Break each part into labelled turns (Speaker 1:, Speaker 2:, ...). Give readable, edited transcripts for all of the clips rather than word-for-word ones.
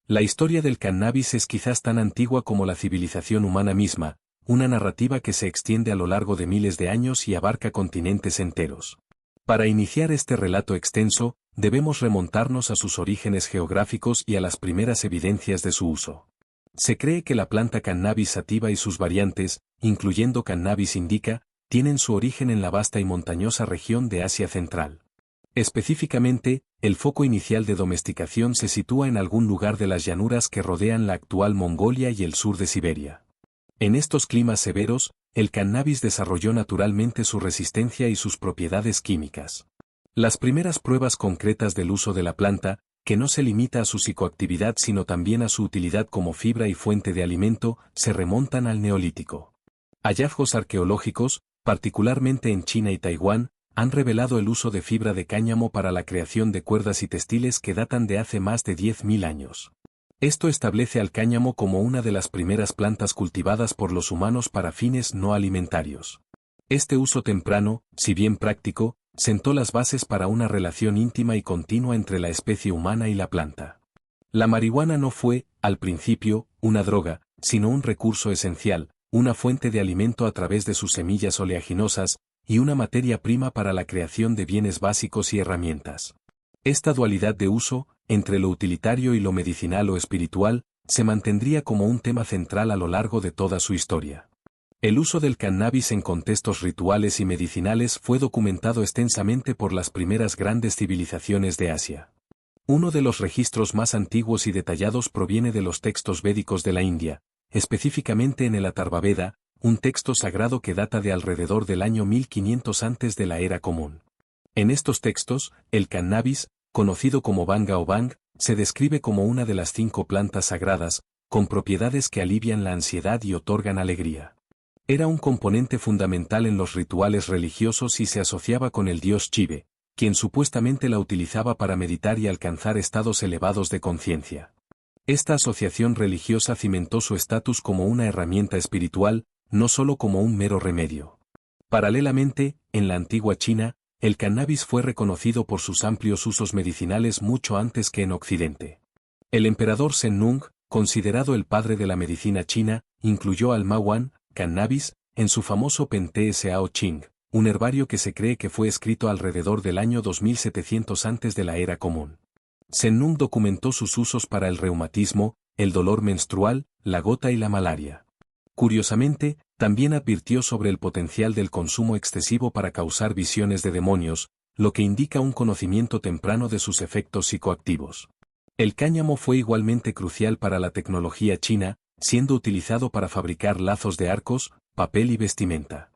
Speaker 1: La historia del cannabis es quizás tan antigua como la civilización humana misma, una narrativa que se extiende a lo largo de miles de años y abarca continentes enteros. Para iniciar este relato extenso, debemos remontarnos a sus orígenes geográficos y a las primeras evidencias de su uso. Se cree que la planta Cannabis sativa y sus variantes, incluyendo Cannabis indica, tienen su origen en la vasta y montañosa región de Asia Central. Específicamente, el foco inicial de domesticación se sitúa en algún lugar de las llanuras que rodean la actual Mongolia y el sur de Siberia. En estos climas severos, el cannabis desarrolló naturalmente su resistencia y sus propiedades químicas. Las primeras pruebas concretas del uso de la planta, que no se limita a su psicoactividad sino también a su utilidad como fibra y fuente de alimento, se remontan al Neolítico. Hallazgos arqueológicos, particularmente en China y Taiwán, han revelado el uso de fibra de cáñamo para la creación de cuerdas y textiles que datan de hace más de 10.000 años. Esto establece al cáñamo como una de las primeras plantas cultivadas por los humanos para fines no alimentarios. Este uso temprano, si bien práctico, sentó las bases para una relación íntima y continua entre la especie humana y la planta. La marihuana no fue, al principio, una droga, sino un recurso esencial, una fuente de alimento a través de sus semillas oleaginosas, y una materia prima para la creación de bienes básicos y herramientas. Esta dualidad de uso, entre lo utilitario y lo medicinal o espiritual, se mantendría como un tema central a lo largo de toda su historia. El uso del cannabis en contextos rituales y medicinales fue documentado extensamente por las primeras grandes civilizaciones de Asia. Uno de los registros más antiguos y detallados proviene de los textos védicos de la India, específicamente en el Atharvaveda, un texto sagrado que data de alrededor del año 1500 antes de la era común. En estos textos, el cannabis, conocido como banga o bang, se describe como una de las 5 plantas sagradas, con propiedades que alivian la ansiedad y otorgan alegría. Era un componente fundamental en los rituales religiosos y se asociaba con el dios Shiva, quien supuestamente la utilizaba para meditar y alcanzar estados elevados de conciencia. Esta asociación religiosa cimentó su estatus como una herramienta espiritual, no solo como un mero remedio. Paralelamente, en la antigua China, el cannabis fue reconocido por sus amplios usos medicinales mucho antes que en Occidente. El emperador Zhengnung, considerado el padre de la medicina china, incluyó al Mawan, cannabis, en su famoso Pen Sao Ching, un herbario que se cree que fue escrito alrededor del año 2700 antes de la era común. Zhengnung documentó sus usos para el reumatismo, el dolor menstrual, la gota y la malaria. Curiosamente, también advirtió sobre el potencial del consumo excesivo para causar visiones de demonios, lo que indica un conocimiento temprano de sus efectos psicoactivos. El cáñamo fue igualmente crucial para la tecnología china, siendo utilizado para fabricar lazos de arcos, papel y vestimenta.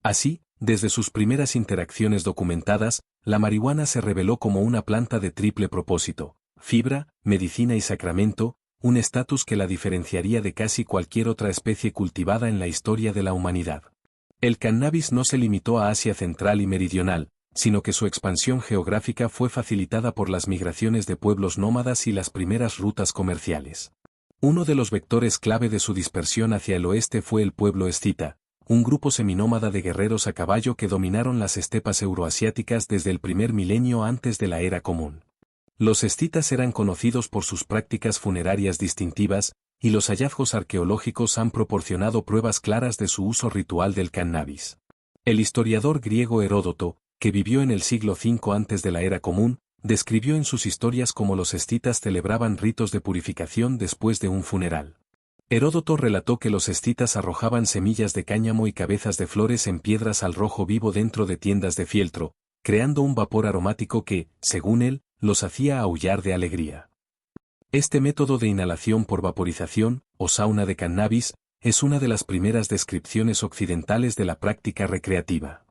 Speaker 1: Así, desde sus primeras interacciones documentadas, la marihuana se reveló como una planta de triple propósito: fibra, medicina y sacramento, un estatus que la diferenciaría de casi cualquier otra especie cultivada en la historia de la humanidad. El cannabis no se limitó a Asia Central y Meridional, sino que su expansión geográfica fue facilitada por las migraciones de pueblos nómadas y las primeras rutas comerciales. Uno de los vectores clave de su dispersión hacia el oeste fue el pueblo escita, un grupo seminómada de guerreros a caballo que dominaron las estepas euroasiáticas desde el primer milenio antes de la era común. Los escitas eran conocidos por sus prácticas funerarias distintivas, y los hallazgos arqueológicos han proporcionado pruebas claras de su uso ritual del cannabis. El historiador griego Heródoto, que vivió en el siglo V antes de la era común, describió en sus historias cómo los escitas celebraban ritos de purificación después de un funeral. Heródoto relató que los escitas arrojaban semillas de cáñamo y cabezas de flores en piedras al rojo vivo dentro de tiendas de fieltro, creando un vapor aromático que, según él, los hacía aullar de alegría. Este método de inhalación por vaporización, o sauna de cannabis, es una de las primeras descripciones occidentales de la práctica recreativa.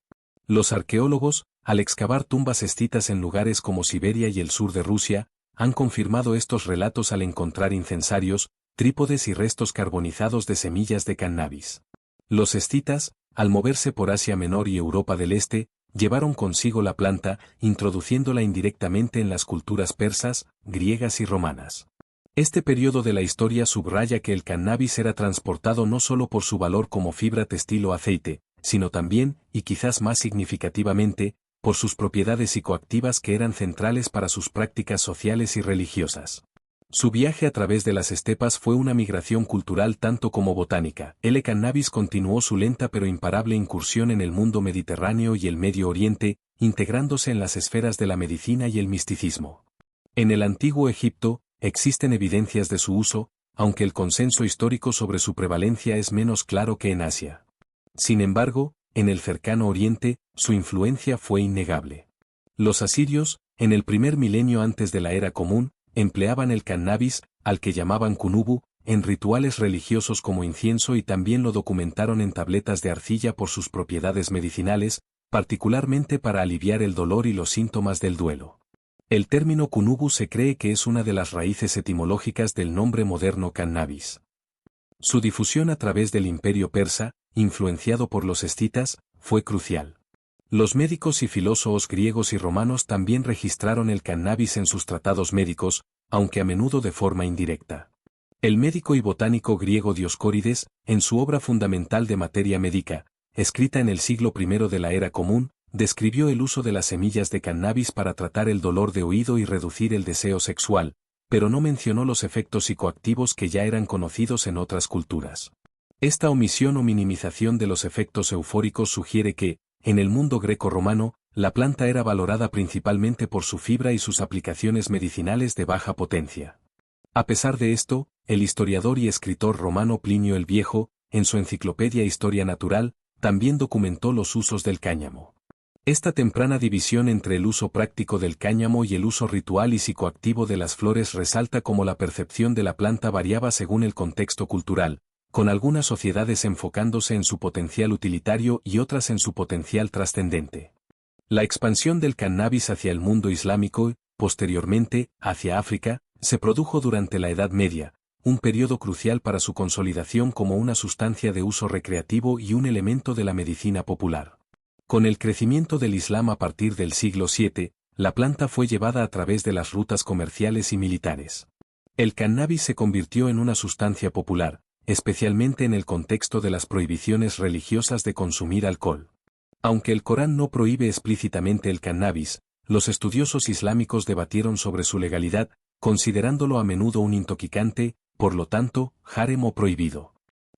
Speaker 1: Los arqueólogos, al excavar tumbas escitas en lugares como Siberia y el sur de Rusia, han confirmado estos relatos al encontrar incensarios, trípodes y restos carbonizados de semillas de cannabis. Los escitas, al moverse por Asia Menor y Europa del Este, llevaron consigo la planta, introduciéndola indirectamente en las culturas persas, griegas y romanas. Este periodo de la historia subraya que el cannabis era transportado no solo por su valor como fibra textil o aceite, sino también, y quizás más significativamente, por sus propiedades psicoactivas que eran centrales para sus prácticas sociales y religiosas. Su viaje a través de las estepas fue una migración cultural tanto como botánica. El cannabis continuó su lenta pero imparable incursión en el mundo mediterráneo y el Medio Oriente, integrándose en las esferas de la medicina y el misticismo. En el antiguo Egipto, existen evidencias de su uso, aunque el consenso histórico sobre su prevalencia es menos claro que en Asia. Sin embargo, en el cercano Oriente, su influencia fue innegable. Los asirios, en el primer milenio antes de la era común, empleaban el cannabis, al que llamaban kunubu, en rituales religiosos como incienso y también lo documentaron en tabletas de arcilla por sus propiedades medicinales, particularmente para aliviar el dolor y los síntomas del duelo. El término kunubu se cree que es una de las raíces etimológicas del nombre moderno cannabis. Su difusión a través del imperio persa, influenciado por los escitas, fue crucial. Los médicos y filósofos griegos y romanos también registraron el cannabis en sus tratados médicos, aunque a menudo de forma indirecta. El médico y botánico griego Dioscórides, en su obra fundamental de Materia Medica, escrita en el siglo I de la Era Común, describió el uso de las semillas de cannabis para tratar el dolor de oído y reducir el deseo sexual, pero no mencionó los efectos psicoactivos que ya eran conocidos en otras culturas. Esta omisión o minimización de los efectos eufóricos sugiere que, en el mundo greco-romano, la planta era valorada principalmente por su fibra y sus aplicaciones medicinales de baja potencia. A pesar de esto, el historiador y escritor romano Plinio el Viejo, en su enciclopedia Historia Natural, también documentó los usos del cáñamo. Esta temprana división entre el uso práctico del cáñamo y el uso ritual y psicoactivo de las flores resalta cómo la percepción de la planta variaba según el contexto cultural, con algunas sociedades enfocándose en su potencial utilitario y otras en su potencial trascendente. La expansión del cannabis hacia el mundo islámico y, posteriormente, hacia África, se produjo durante la Edad Media, un periodo crucial para su consolidación como una sustancia de uso recreativo y un elemento de la medicina popular. Con el crecimiento del Islam a partir del siglo VII, la planta fue llevada a través de las rutas comerciales y militares. El cannabis se convirtió en una sustancia popular, especialmente en el contexto de las prohibiciones religiosas de consumir alcohol. Aunque el Corán no prohíbe explícitamente el cannabis, los estudiosos islámicos debatieron sobre su legalidad, considerándolo a menudo un intoxicante, por lo tanto, haram o prohibido.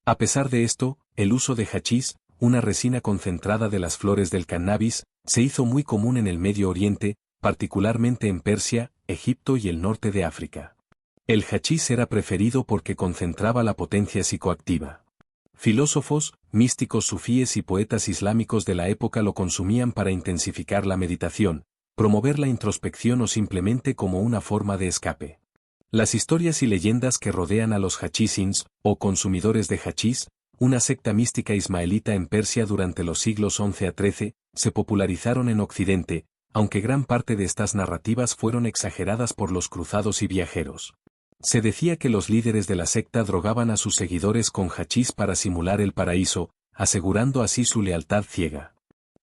Speaker 1: A pesar de esto, el uso de hachís, una resina concentrada de las flores del cannabis, se hizo muy común en el Medio Oriente, particularmente en Persia, Egipto y el norte de África. El hachís era preferido porque concentraba la potencia psicoactiva. Filósofos, místicos sufíes y poetas islámicos de la época lo consumían para intensificar la meditación, promover la introspección o simplemente como una forma de escape. Las historias y leyendas que rodean a los hachísins, o consumidores de hachís, una secta mística ismaelita en Persia durante los siglos XI a XIII, se popularizaron en Occidente, aunque gran parte de estas narrativas fueron exageradas por los cruzados y viajeros. Se decía que los líderes de la secta drogaban a sus seguidores con hachís para simular el paraíso, asegurando así su lealtad ciega.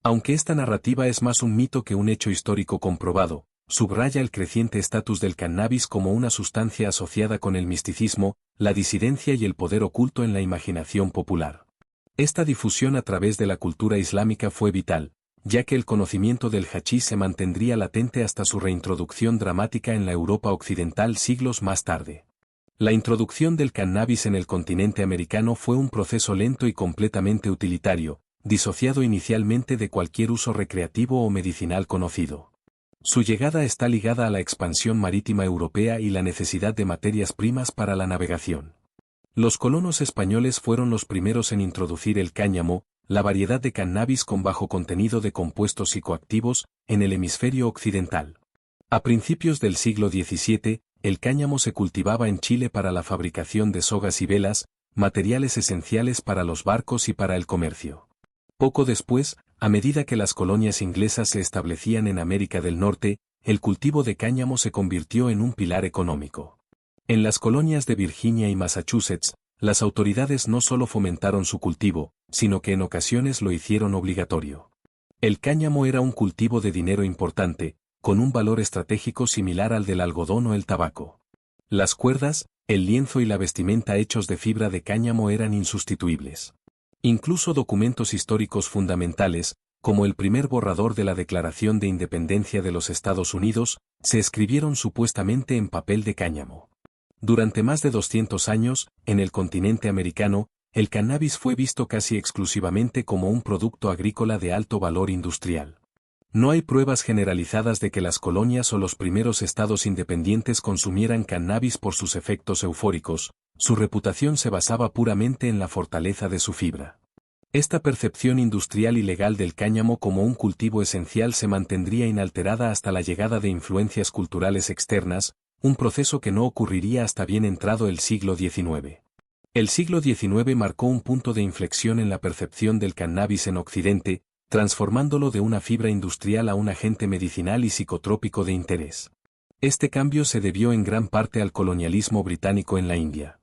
Speaker 1: Aunque esta narrativa es más un mito que un hecho histórico comprobado, subraya el creciente estatus del cannabis como una sustancia asociada con el misticismo, la disidencia y el poder oculto en la imaginación popular. Esta difusión a través de la cultura islámica fue vital, ya que el conocimiento del hachís se mantendría latente hasta su reintroducción dramática en la Europa occidental siglos más tarde. La introducción del cannabis en el continente americano fue un proceso lento y completamente utilitario, disociado inicialmente de cualquier uso recreativo o medicinal conocido. Su llegada está ligada a la expansión marítima europea y la necesidad de materias primas para la navegación. Los colonos españoles fueron los primeros en introducir el cáñamo, la variedad de cannabis con bajo contenido de compuestos psicoactivos, en el hemisferio occidental. A principios del siglo XVII, el cáñamo se cultivaba en Chile para la fabricación de sogas y velas, materiales esenciales para los barcos y para el comercio. Poco después, a medida que las colonias inglesas se establecían en América del Norte, el cultivo de cáñamo se convirtió en un pilar económico. En las colonias de Virginia y Massachusetts, las autoridades no solo fomentaron su cultivo, sino que en ocasiones lo hicieron obligatorio. El cáñamo era un cultivo de dinero importante, con un valor estratégico similar al del algodón o el tabaco. Las cuerdas, el lienzo y la vestimenta hechos de fibra de cáñamo eran insustituibles. Incluso documentos históricos fundamentales, como el primer borrador de la Declaración de Independencia de los Estados Unidos, se escribieron supuestamente en papel de cáñamo. Durante más de 200 años, en el continente americano, el cannabis fue visto casi exclusivamente como un producto agrícola de alto valor industrial. No hay pruebas generalizadas de que las colonias o los primeros estados independientes consumieran cannabis por sus efectos eufóricos, su reputación se basaba puramente en la fortaleza de su fibra. Esta percepción industrial y legal del cáñamo como un cultivo esencial se mantendría inalterada hasta la llegada de influencias culturales externas, un proceso que no ocurriría hasta bien entrado el siglo XIX. El siglo XIX marcó un punto de inflexión en la percepción del cannabis en Occidente, transformándolo de una fibra industrial a un agente medicinal y psicotrópico de interés. Este cambio se debió en gran parte al colonialismo británico en la India.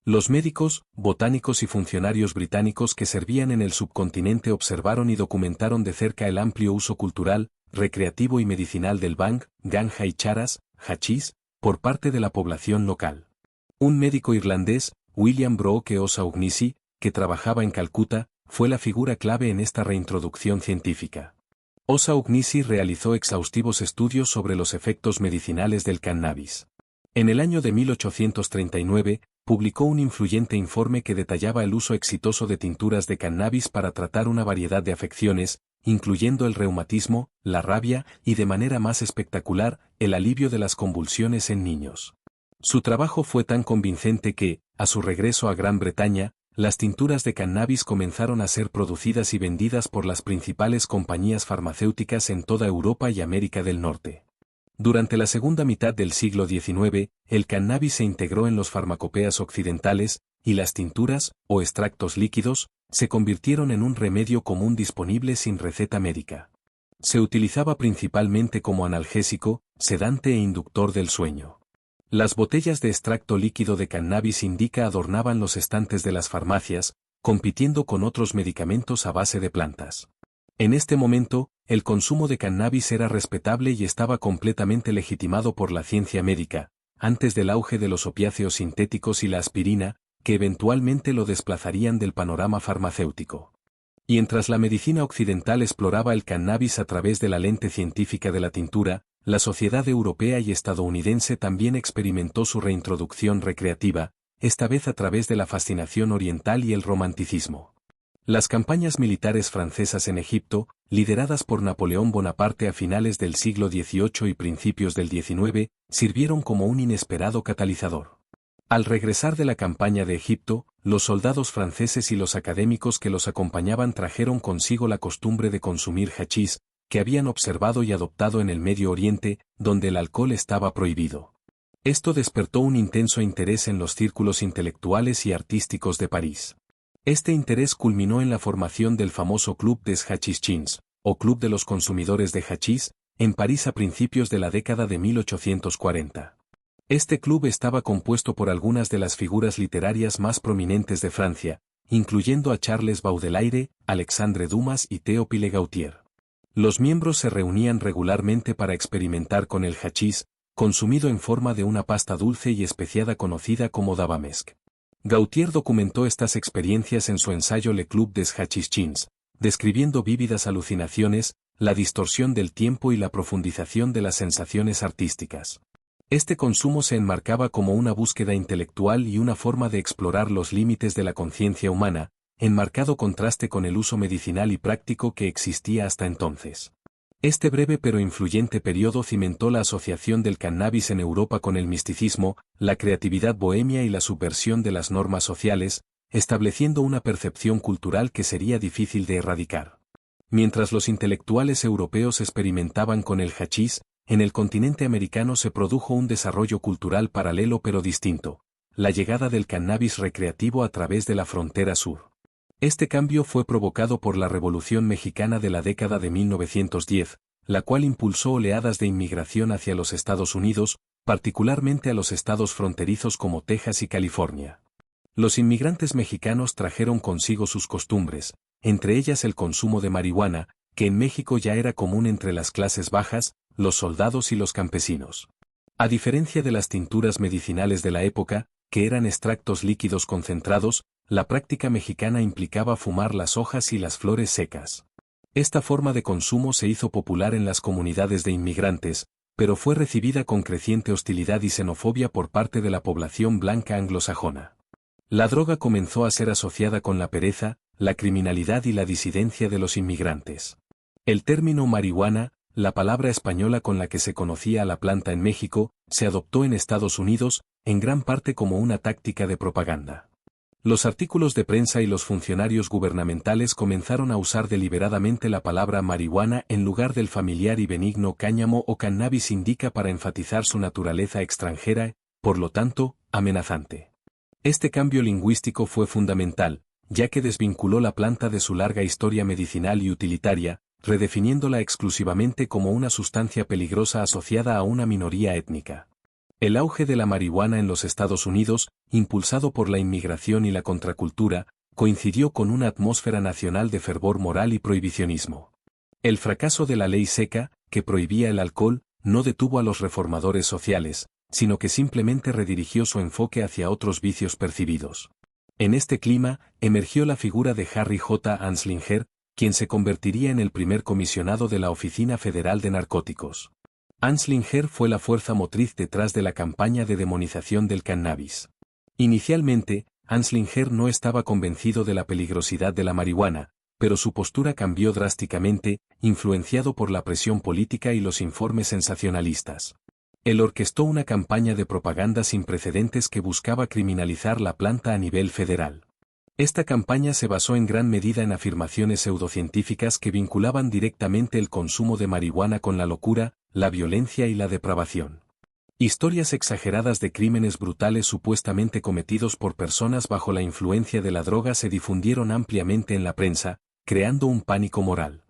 Speaker 1: Los médicos, botánicos y funcionarios británicos que servían en el subcontinente observaron y documentaron de cerca el amplio uso cultural, recreativo y medicinal del bhang, ganja y charas, hachís, por parte de la población local. Un médico irlandés, William Brooke O'Shaughnessy, que trabajaba en Calcuta, fue la figura clave en esta reintroducción científica. O'Shaughnessy realizó exhaustivos estudios sobre los efectos medicinales del cannabis. En el año de 1839, publicó un influyente informe que detallaba el uso exitoso de tinturas de cannabis para tratar una variedad de afecciones, incluyendo el reumatismo, la rabia y de manera más espectacular, el alivio de las convulsiones en niños. Su trabajo fue tan convincente que, a su regreso a Gran Bretaña, las tinturas de cannabis comenzaron a ser producidas y vendidas por las principales compañías farmacéuticas en toda Europa y América del Norte. Durante la segunda mitad del siglo XIX, el cannabis se integró en los farmacopeas occidentales, y las tinturas, o extractos líquidos, se convirtieron en un remedio común disponible sin receta médica. Se utilizaba principalmente como analgésico, sedante e inductor del sueño. Las botellas de extracto líquido de cannabis indica adornaban los estantes de las farmacias, compitiendo con otros medicamentos a base de plantas. En este momento, el consumo de cannabis era respetable y estaba completamente legitimado por la ciencia médica, antes del auge de los opiáceos sintéticos y la aspirina, que eventualmente lo desplazarían del panorama farmacéutico. Mientras la medicina occidental exploraba el cannabis a través de la lente científica de la tintura, la sociedad europea y estadounidense también experimentó su reintroducción recreativa, esta vez a través de la fascinación oriental y el romanticismo. Las campañas militares francesas en Egipto, lideradas por Napoleón Bonaparte a finales del siglo XVIII y principios del XIX, sirvieron como un inesperado catalizador. Al regresar de la campaña de Egipto, los soldados franceses y los académicos que los acompañaban trajeron consigo la costumbre de consumir hachís, que habían observado y adoptado en el Medio Oriente, donde el alcohol estaba prohibido. Esto despertó un intenso interés en los círculos intelectuales y artísticos de París. Este interés culminó en la formación del famoso Club des Hachichins, o Club de los Consumidores de Hachís, en París a principios de la década de 1840. Este club estaba compuesto por algunas de las figuras literarias más prominentes de Francia, incluyendo a Charles Baudelaire, Alexandre Dumas y Théophile Gautier. Los miembros se reunían regularmente para experimentar con el hachís, consumido en forma de una pasta dulce y especiada conocida como davamesc. Gautier documentó estas experiencias en su ensayo Le Club des Hachichins, describiendo vívidas alucinaciones, la distorsión del tiempo y la profundización de las sensaciones artísticas. Este consumo se enmarcaba como una búsqueda intelectual y una forma de explorar los límites de la conciencia humana, en marcado contraste con el uso medicinal y práctico que existía hasta entonces. Este breve pero influyente periodo cimentó la asociación del cannabis en Europa con el misticismo, la creatividad bohemia y la subversión de las normas sociales, estableciendo una percepción cultural que sería difícil de erradicar. Mientras los intelectuales europeos experimentaban con el hachís, en el continente americano se produjo un desarrollo cultural paralelo pero distinto, la llegada del cannabis recreativo a través de la frontera sur. Este cambio fue provocado por la Revolución Mexicana de la década de 1910, la cual impulsó oleadas de inmigración hacia los Estados Unidos, particularmente a los estados fronterizos como Texas y California. Los inmigrantes mexicanos trajeron consigo sus costumbres, entre ellas el consumo de marihuana, que en México ya era común entre las clases bajas, los soldados y los campesinos. A diferencia de las tinturas medicinales de la época, que eran extractos líquidos concentrados, la práctica mexicana implicaba fumar las hojas y las flores secas. Esta forma de consumo se hizo popular en las comunidades de inmigrantes, pero fue recibida con creciente hostilidad y xenofobia por parte de la población blanca anglosajona. La droga comenzó a ser asociada con la pereza, la criminalidad y la disidencia de los inmigrantes. El término marihuana, la palabra española con la que se conocía a la planta en México, se adoptó en Estados Unidos, en gran parte como una táctica de propaganda. Los artículos de prensa y los funcionarios gubernamentales comenzaron a usar deliberadamente la palabra marihuana en lugar del familiar y benigno cáñamo o cannabis indica para enfatizar su naturaleza extranjera, por lo tanto, amenazante. Este cambio lingüístico fue fundamental, ya que desvinculó la planta de su larga historia medicinal y utilitaria, redefiniéndola exclusivamente como una sustancia peligrosa asociada a una minoría étnica. El auge de la marihuana en los Estados Unidos, impulsado por la inmigración y la contracultura, coincidió con una atmósfera nacional de fervor moral y prohibicionismo. El fracaso de la ley seca, que prohibía el alcohol, no detuvo a los reformadores sociales, sino que simplemente redirigió su enfoque hacia otros vicios percibidos. En este clima, emergió la figura de Harry J. Anslinger, quien se convertiría en el primer comisionado de la Oficina Federal de Narcóticos. Anslinger fue la fuerza motriz detrás de la campaña de demonización del cannabis. Inicialmente, Anslinger no estaba convencido de la peligrosidad de la marihuana, pero su postura cambió drásticamente, influenciado por la presión política y los informes sensacionalistas. Él orquestó una campaña de propaganda sin precedentes que buscaba criminalizar la planta a nivel federal. Esta campaña se basó en gran medida en afirmaciones pseudocientíficas que vinculaban directamente el consumo de marihuana con la locura, la violencia y la depravación. Historias exageradas de crímenes brutales supuestamente cometidos por personas bajo la influencia de la droga se difundieron ampliamente en la prensa, creando un pánico moral.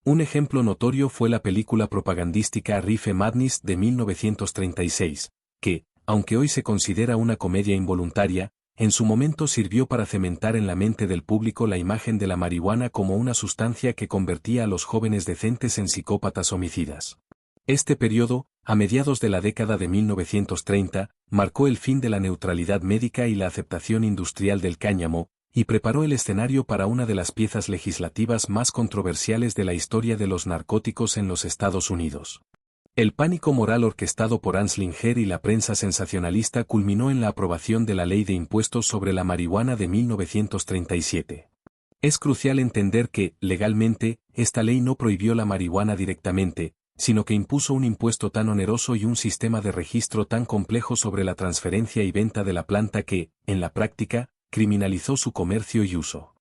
Speaker 1: Un ejemplo notorio fue la película propagandística Reefer Madness de 1936, que, aunque hoy se considera una comedia involuntaria, en su momento sirvió para cementar en la mente del público la imagen de la marihuana como una sustancia que convertía a los jóvenes decentes en psicópatas homicidas. Este periodo, a mediados de la década de 1930, marcó el fin de la neutralidad médica y la aceptación industrial del cáñamo, y preparó el escenario para una de las piezas legislativas más controversiales de la historia de los narcóticos en los Estados Unidos. El pánico moral orquestado por Anslinger y la prensa sensacionalista culminó en la aprobación de la Ley de Impuestos sobre la Marihuana de 1937. Es crucial entender que, legalmente, esta ley no prohibió la marihuana directamente, sino que impuso un impuesto tan oneroso y un sistema de registro tan complejo sobre la transferencia y venta de la planta que, en la práctica, criminalizó su comercio y uso.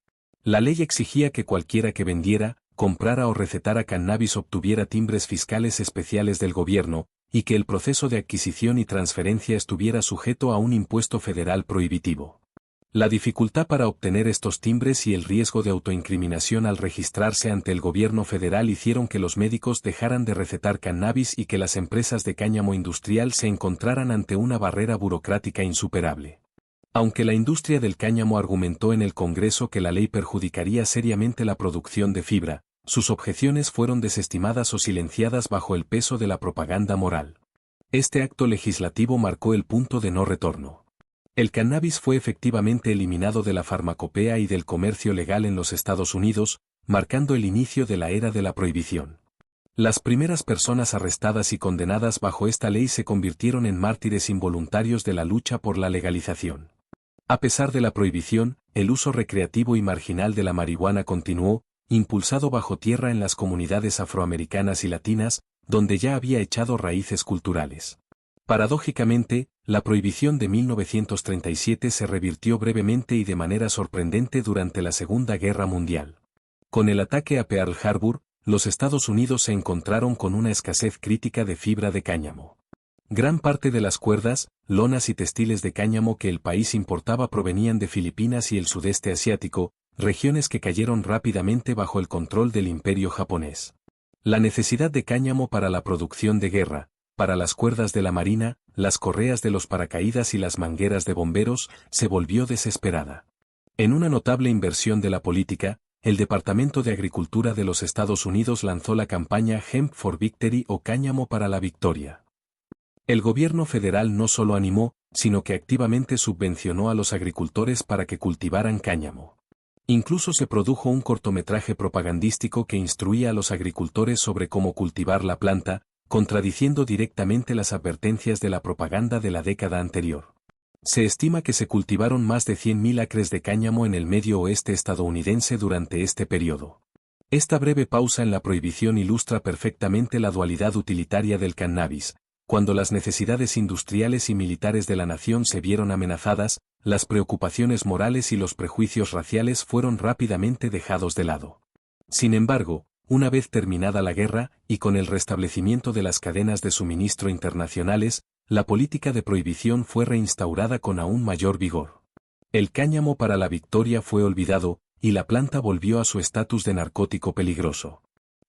Speaker 1: La ley exigía que cualquiera que vendiera, comprara o recetara cannabis obtuviera timbres fiscales especiales del gobierno, y que el proceso de adquisición y transferencia estuviera sujeto a un impuesto federal prohibitivo. La dificultad para obtener estos timbres y el riesgo de autoincriminación al registrarse ante el gobierno federal hicieron que los médicos dejaran de recetar cannabis y que las empresas de cáñamo industrial se encontraran ante una barrera burocrática insuperable. Aunque la industria del cáñamo argumentó en el Congreso que la ley perjudicaría seriamente la producción de fibra, sus objeciones fueron desestimadas o silenciadas bajo el peso de la propaganda moral. Este acto legislativo marcó el punto de no retorno. El cannabis fue efectivamente eliminado de la farmacopea y del comercio legal en los Estados Unidos, marcando el inicio de la era de la prohibición. Las primeras personas arrestadas y condenadas bajo esta ley se convirtieron en mártires involuntarios de la lucha por la legalización. A pesar de la prohibición, el uso recreativo y marginal de la marihuana continuó, impulsado bajo tierra en las comunidades afroamericanas y latinas, donde ya había echado raíces culturales. Paradójicamente, la prohibición de 1937 se revirtió brevemente y de manera sorprendente durante la Segunda Guerra Mundial. Con el ataque a Pearl Harbor, los Estados Unidos se encontraron con una escasez crítica de fibra de cáñamo. Gran parte de las cuerdas, lonas y textiles de cáñamo que el país importaba provenían de Filipinas y el sudeste asiático, regiones que cayeron rápidamente bajo el control del Imperio japonés. La necesidad de cáñamo para la producción de guerra, para las cuerdas de la marina, las correas de los paracaídas y las mangueras de bomberos, se volvió desesperada. En una notable inversión de la política, el Departamento de Agricultura de los Estados Unidos lanzó la campaña Hemp for Victory o Cáñamo para la Victoria. El gobierno federal no solo animó, sino que activamente subvencionó a los agricultores para que cultivaran cáñamo. Incluso se produjo un cortometraje propagandístico que instruía a los agricultores sobre cómo cultivar la planta, contradiciendo directamente las advertencias de la propaganda de la década anterior. Se estima que se cultivaron más de 100.000 acres de cáñamo en el medio oeste estadounidense durante este periodo. Esta breve pausa en la prohibición ilustra perfectamente la dualidad utilitaria del cannabis. Cuando las necesidades industriales y militares de la nación se vieron amenazadas, las preocupaciones morales y los prejuicios raciales fueron rápidamente dejados de lado. Sin embargo, una vez terminada la guerra, y con el restablecimiento de las cadenas de suministro internacionales, la política de prohibición fue reinstaurada con aún mayor vigor. El cáñamo para la victoria fue olvidado, y la planta volvió a su estatus de narcótico peligroso.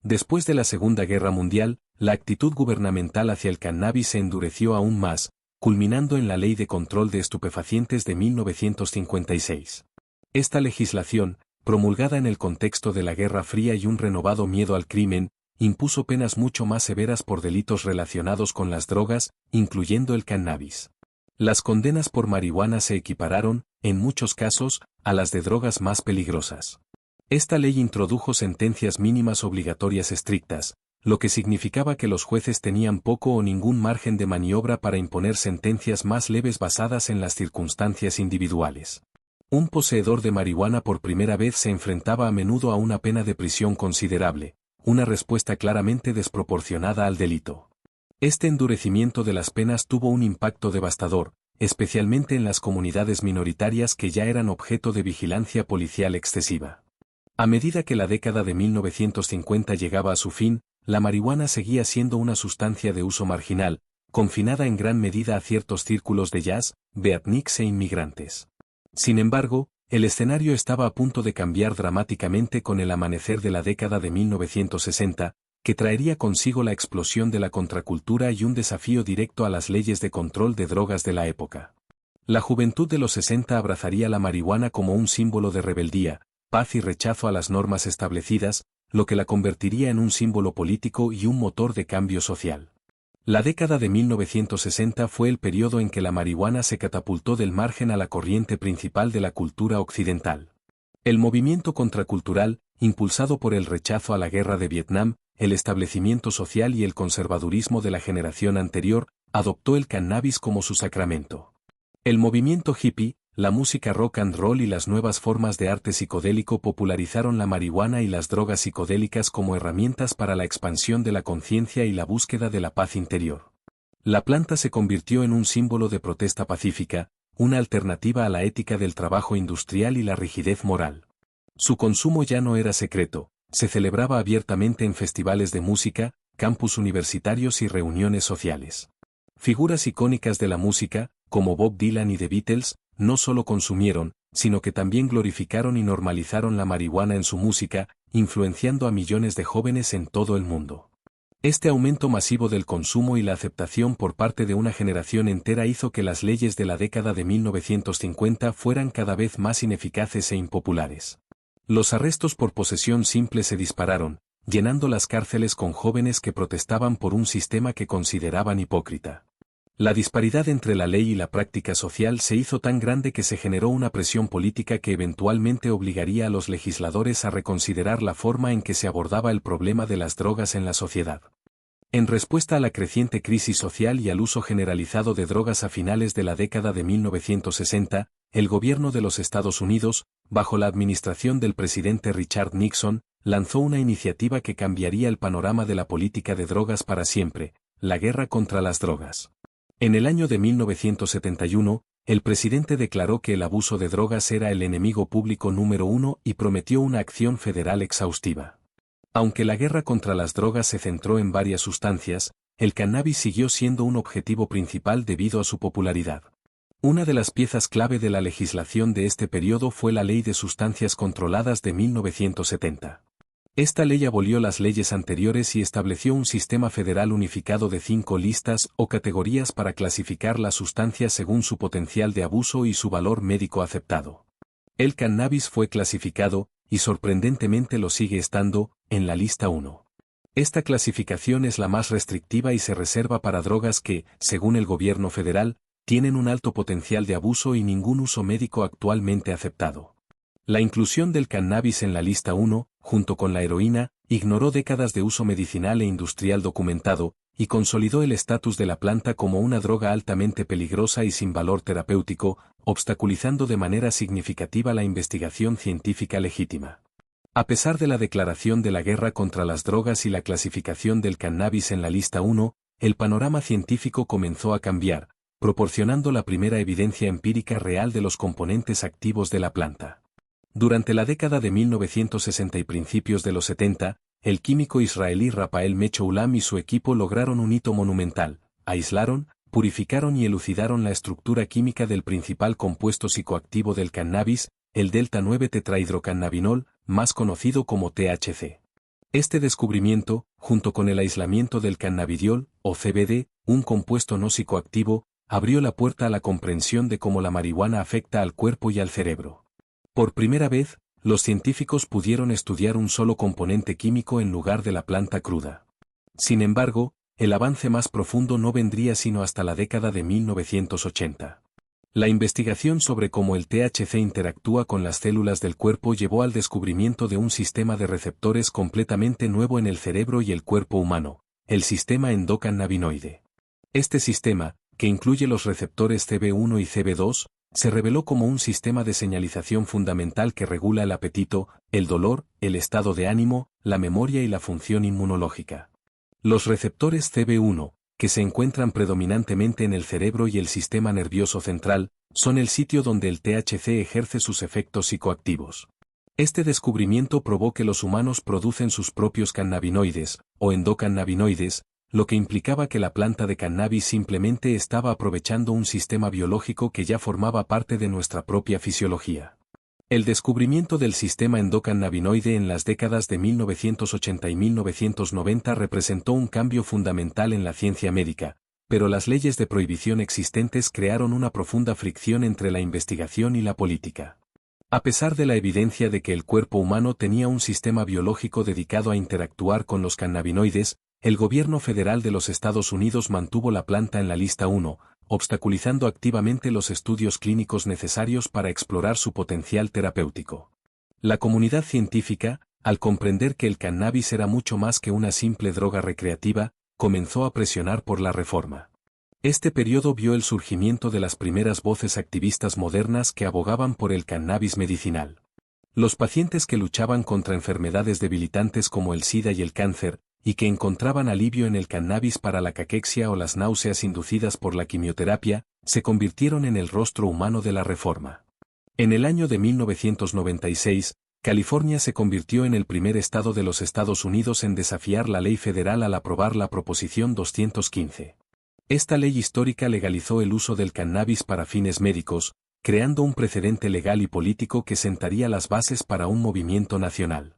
Speaker 1: Después de la Segunda Guerra Mundial, la actitud gubernamental hacia el cannabis se endureció aún más, culminando en la Ley de Control de Estupefacientes de 1956. Esta legislación, promulgada en el contexto de la Guerra Fría y un renovado miedo al crimen, impuso penas mucho más severas por delitos relacionados con las drogas, incluyendo el cannabis. Las condenas por marihuana se equipararon, en muchos casos, a las de drogas más peligrosas. Esta ley introdujo sentencias mínimas obligatorias estrictas, lo que significaba que los jueces tenían poco o ningún margen de maniobra para imponer sentencias más leves basadas en las circunstancias individuales. Un poseedor de marihuana por primera vez se enfrentaba a menudo a una pena de prisión considerable, una respuesta claramente desproporcionada al delito. Este endurecimiento de las penas tuvo un impacto devastador, especialmente en las comunidades minoritarias que ya eran objeto de vigilancia policial excesiva. A medida que la década de 1950 llegaba a su fin, la marihuana seguía siendo una sustancia de uso marginal, confinada en gran medida a ciertos círculos de jazz, beatniks e inmigrantes. Sin embargo, el escenario estaba a punto de cambiar dramáticamente con el amanecer de la década de 1960, que traería consigo la explosión de la contracultura y un desafío directo a las leyes de control de drogas de la época. La juventud de los 60 abrazaría la marihuana como un símbolo de rebeldía, paz y rechazo a las normas establecidas, lo que la convertiría en un símbolo político y un motor de cambio social. La década de 1960 fue el periodo en que la marihuana se catapultó del margen a la corriente principal de la cultura occidental. El movimiento contracultural, impulsado por el rechazo a la guerra de Vietnam, el establecimiento social y el conservadurismo de la generación anterior, adoptó el cannabis como su sacramento. El movimiento hippie, la música rock and roll y las nuevas formas de arte psicodélico popularizaron la marihuana y las drogas psicodélicas como herramientas para la expansión de la conciencia y la búsqueda de la paz interior. La planta se convirtió en un símbolo de protesta pacífica, una alternativa a la ética del trabajo industrial y la rigidez moral. Su consumo ya no era secreto, se celebraba abiertamente en festivales de música, campus universitarios y reuniones sociales. Figuras icónicas de la música, como Bob Dylan y The Beatles, no solo consumieron, sino que también glorificaron y normalizaron la marihuana en su música, influenciando a millones de jóvenes en todo el mundo. Este aumento masivo del consumo y la aceptación por parte de una generación entera hizo que las leyes de la década de 1950 fueran cada vez más ineficaces e impopulares. Los arrestos por posesión simple se dispararon, llenando las cárceles con jóvenes que protestaban por un sistema que consideraban hipócrita. La disparidad entre la ley y la práctica social se hizo tan grande que se generó una presión política que eventualmente obligaría a los legisladores a reconsiderar la forma en que se abordaba el problema de las drogas en la sociedad. En respuesta a la creciente crisis social y al uso generalizado de drogas a finales de la década de 1960, el gobierno de los Estados Unidos, bajo la administración del presidente Richard Nixon, lanzó una iniciativa que cambiaría el panorama de la política de drogas para siempre, la guerra contra las drogas. En el año de 1971, el presidente declaró que el abuso de drogas era el enemigo público número uno y prometió una acción federal exhaustiva. Aunque la guerra contra las drogas se centró en varias sustancias, el cannabis siguió siendo un objetivo principal debido a su popularidad. Una de las piezas clave de la legislación de este periodo fue la Ley de Sustancias Controladas de 1970. Esta ley abolió las leyes anteriores y estableció un sistema federal unificado de 5 listas o categorías para clasificar las sustancias según su potencial de abuso y su valor médico aceptado. El cannabis fue clasificado, y sorprendentemente lo sigue estando, en la lista 1. Esta clasificación es la más restrictiva y se reserva para drogas que, según el gobierno federal, tienen un alto potencial de abuso y ningún uso médico actualmente aceptado. La inclusión del cannabis en la lista 1, junto con la heroína, ignoró décadas de uso medicinal e industrial documentado, y consolidó el estatus de la planta como una droga altamente peligrosa y sin valor terapéutico, obstaculizando de manera significativa la investigación científica legítima. A pesar de la declaración de la guerra contra las drogas y la clasificación del cannabis en la lista 1, el panorama científico comenzó a cambiar, proporcionando la primera evidencia empírica real de los componentes activos de la planta. Durante la década de 1960 y principios de los 70, el químico israelí Rafael Mechoulam y su equipo lograron un hito monumental: aislaron, purificaron y elucidaron la estructura química del principal compuesto psicoactivo del cannabis, el delta-9-tetrahidrocannabinol, más conocido como THC. Este descubrimiento, junto con el aislamiento del cannabidiol, o CBD, un compuesto no psicoactivo, abrió la puerta a la comprensión de cómo la marihuana afecta al cuerpo y al cerebro. Por primera vez, los científicos pudieron estudiar un solo componente químico en lugar de la planta cruda. Sin embargo, el avance más profundo no vendría sino hasta la década de 1980. La investigación sobre cómo el THC interactúa con las células del cuerpo llevó al descubrimiento de un sistema de receptores completamente nuevo en el cerebro y el cuerpo humano, el sistema endocannabinoide. Este sistema, que incluye los receptores CB1 y CB2, se reveló como un sistema de señalización fundamental que regula el apetito, el dolor, el estado de ánimo, la memoria y la función inmunológica. Los receptores CB1, que se encuentran predominantemente en el cerebro y el sistema nervioso central, son el sitio donde el THC ejerce sus efectos psicoactivos. Este descubrimiento probó que los humanos producen sus propios cannabinoides, o endocannabinoides, lo que implicaba que la planta de cannabis simplemente estaba aprovechando un sistema biológico que ya formaba parte de nuestra propia fisiología. El descubrimiento del sistema endocannabinoide en las décadas de 1980 y 1990 representó un cambio fundamental en la ciencia médica, pero las leyes de prohibición existentes crearon una profunda fricción entre la investigación y la política. A pesar de la evidencia de que el cuerpo humano tenía un sistema biológico dedicado a interactuar con los cannabinoides, el gobierno federal de los Estados Unidos mantuvo la planta en la lista 1, obstaculizando activamente los estudios clínicos necesarios para explorar su potencial terapéutico. La comunidad científica, al comprender que el cannabis era mucho más que una simple droga recreativa, comenzó a presionar por la reforma. Este periodo vio el surgimiento de las primeras voces activistas modernas que abogaban por el cannabis medicinal. Los pacientes que luchaban contra enfermedades debilitantes como el SIDA y el cáncer, y que encontraban alivio en el cannabis para la caquexia o las náuseas inducidas por la quimioterapia, se convirtieron en el rostro humano de la reforma. En el año de 1996, California se convirtió en el primer estado de los Estados Unidos en desafiar la ley federal al aprobar la Proposición 215. Esta ley histórica legalizó el uso del cannabis para fines médicos, creando un precedente legal y político que sentaría las bases para un movimiento nacional.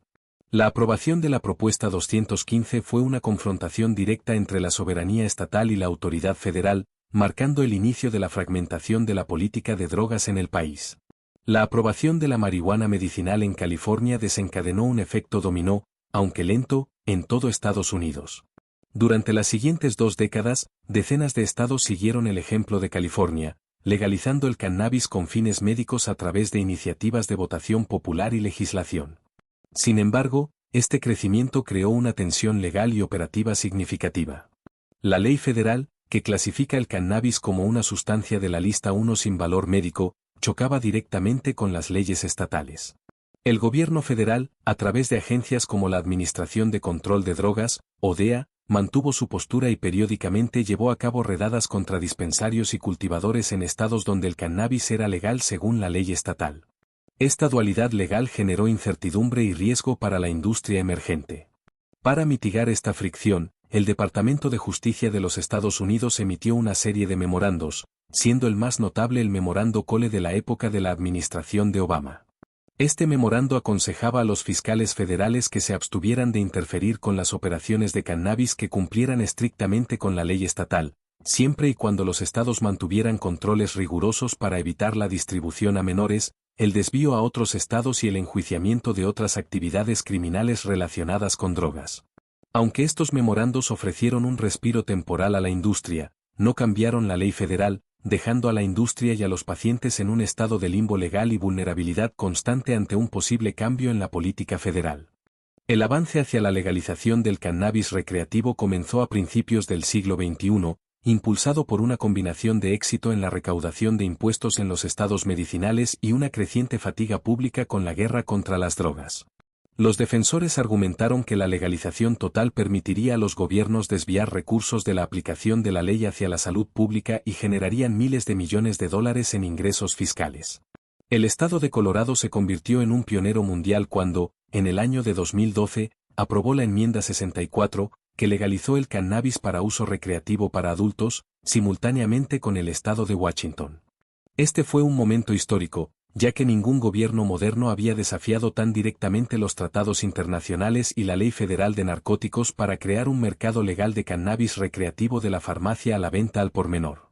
Speaker 1: La aprobación de la propuesta 215 fue una confrontación directa entre la soberanía estatal y la autoridad federal, marcando el inicio de la fragmentación de la política de drogas en el país. La aprobación de la marihuana medicinal en California desencadenó un efecto dominó, aunque lento, en todo Estados Unidos. Durante las siguientes 2 décadas, decenas de estados siguieron el ejemplo de California, legalizando el cannabis con fines médicos a través de iniciativas de votación popular y legislación. Sin embargo, este crecimiento creó una tensión legal y operativa significativa. La ley federal, que clasifica el cannabis como una sustancia de la lista 1 sin valor médico, chocaba directamente con las leyes estatales. El gobierno federal, a través de agencias como la Administración de Control de Drogas, o DEA, mantuvo su postura y periódicamente llevó a cabo redadas contra dispensarios y cultivadores en estados donde el cannabis era legal según la ley estatal. Esta dualidad legal generó incertidumbre y riesgo para la industria emergente. Para mitigar esta fricción, el Departamento de Justicia de los Estados Unidos emitió una serie de memorandos, siendo el más notable el Memorando Cole de la época de la administración de Obama. Este memorando aconsejaba a los fiscales federales que se abstuvieran de interferir con las operaciones de cannabis que cumplieran estrictamente con la ley estatal, siempre y cuando los estados mantuvieran controles rigurosos para evitar la distribución a menores, el desvío a otros estados y el enjuiciamiento de otras actividades criminales relacionadas con drogas. Aunque estos memorandos ofrecieron un respiro temporal a la industria, no cambiaron la ley federal, dejando a la industria y a los pacientes en un estado de limbo legal y vulnerabilidad constante ante un posible cambio en la política federal. El avance hacia la legalización del cannabis recreativo comenzó a principios del siglo XXI, impulsado por una combinación de éxito en la recaudación de impuestos en los estados medicinales y una creciente fatiga pública con la guerra contra las drogas. Los defensores argumentaron que la legalización total permitiría a los gobiernos desviar recursos de la aplicación de la ley hacia la salud pública y generarían miles de millones de dólares en ingresos fiscales. El estado de Colorado se convirtió en un pionero mundial cuando, en el año de 2012, aprobó la enmienda 64, que legalizó el cannabis para uso recreativo para adultos, simultáneamente con el estado de Washington. Este fue un momento histórico, ya que ningún gobierno moderno había desafiado tan directamente los tratados internacionales y la ley federal de narcóticos para crear un mercado legal de cannabis recreativo de la farmacia a la venta al por menor.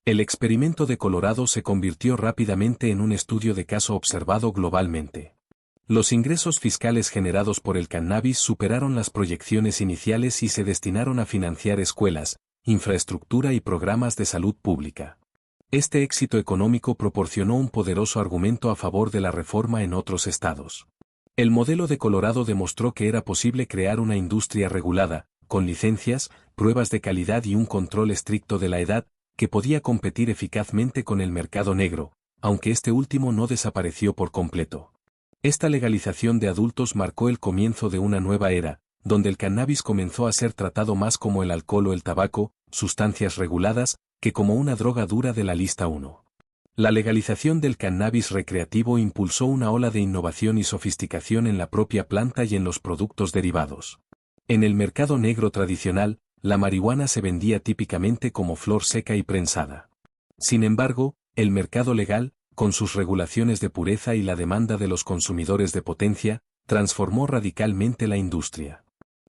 Speaker 1: El experimento de Colorado se convirtió rápidamente en un estudio de caso observado globalmente. Los ingresos fiscales generados por el cannabis superaron las proyecciones iniciales y se destinaron a financiar escuelas, infraestructura y programas de salud pública. Este éxito económico proporcionó un poderoso argumento a favor de la reforma en otros estados. El modelo de Colorado demostró que era posible crear una industria regulada, con licencias, pruebas de calidad y un control estricto de la edad, que podía competir eficazmente con el mercado negro, aunque este último no desapareció por completo. Esta legalización de adultos marcó el comienzo de una nueva era, donde el cannabis comenzó a ser tratado más como el alcohol o el tabaco, sustancias reguladas, que como una droga dura de la lista 1. La legalización del cannabis recreativo impulsó una ola de innovación y sofisticación en la propia planta y en los productos derivados. En el mercado negro tradicional, la marihuana se vendía típicamente como flor seca y prensada. Sin embargo, el mercado legal, con sus regulaciones de pureza y la demanda de los consumidores de potencia, transformó radicalmente la industria.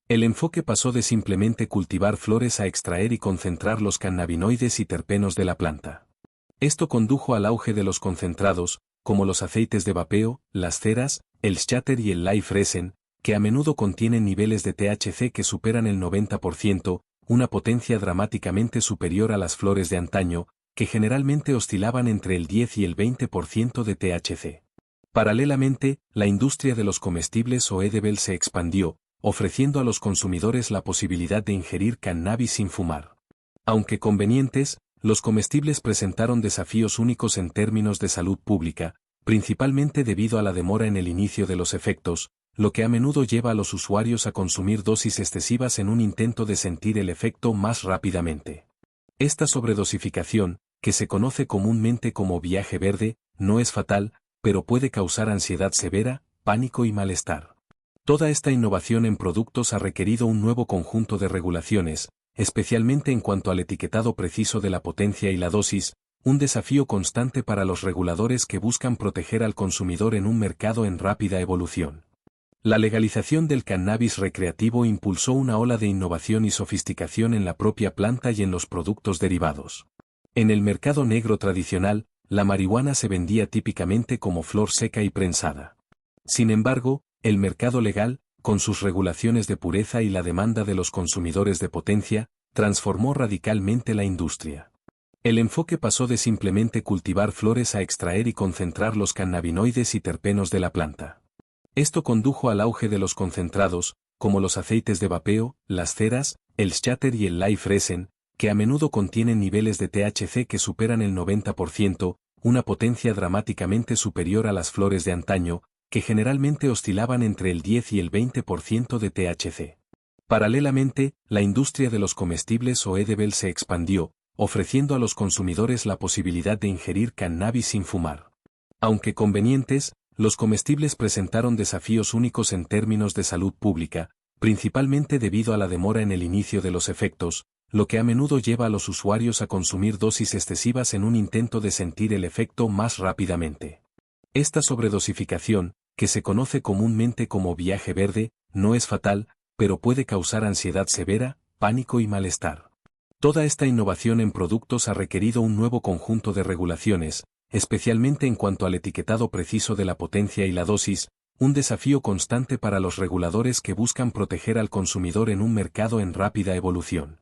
Speaker 1: El enfoque pasó de simplemente cultivar flores a extraer y concentrar los cannabinoides y terpenos de la planta. Esto condujo al auge de los concentrados, como los aceites de vapeo, las ceras, el shatter y el live resin, que a menudo contienen niveles de THC que superan el 90%, una potencia dramáticamente superior a las flores de antaño, que generalmente oscilaban entre el 10 y el 20% de THC. Paralelamente, la industria de los comestibles o edibles se expandió, ofreciendo a los consumidores la posibilidad de ingerir cannabis sin fumar. Aunque convenientes, los comestibles presentaron desafíos únicos en términos de salud pública, principalmente debido a la demora en el inicio de los efectos, lo que a menudo lleva a los usuarios a consumir dosis excesivas en un intento de sentir el efecto más rápidamente. Esta sobredosificación, que se conoce comúnmente como viaje verde, no es fatal, pero puede causar ansiedad severa, pánico y malestar. Toda esta innovación en productos ha requerido un nuevo conjunto de regulaciones, especialmente en cuanto al etiquetado preciso de la potencia y la dosis, un desafío constante para los reguladores que buscan proteger al consumidor en un mercado en rápida evolución. La legalización del cannabis recreativo impulsó una ola de innovación y sofisticación en la propia planta y en los productos derivados. En el mercado negro tradicional, la marihuana se vendía típicamente como flor seca y prensada. Sin embargo, el mercado legal, con sus regulaciones de pureza y la demanda de los consumidores de potencia, transformó radicalmente la industria. El enfoque pasó de simplemente cultivar flores a extraer y concentrar los cannabinoides y terpenos de la planta. Esto condujo al auge de los concentrados, como los aceites de vapeo, las ceras, el shatter y el live resin, que a menudo contienen niveles de THC que superan el 90%, una potencia dramáticamente superior a las flores de antaño, que generalmente oscilaban entre el 10 y el 20% de THC. Paralelamente, la industria de los comestibles o edibles se expandió, ofreciendo a los consumidores la posibilidad de ingerir cannabis sin fumar. Aunque convenientes, los comestibles presentaron desafíos únicos en términos de salud pública, principalmente debido a la demora en el inicio de los efectos, lo que a menudo lleva a los usuarios a consumir dosis excesivas en un intento de sentir el efecto más rápidamente. Esta sobredosificación, que se conoce comúnmente como viaje verde, no es fatal, pero puede causar ansiedad severa, pánico y malestar. Toda esta innovación en productos ha requerido un nuevo conjunto de regulaciones, especialmente en cuanto al etiquetado preciso de la potencia y la dosis, un desafío constante para los reguladores que buscan proteger al consumidor en un mercado en rápida evolución.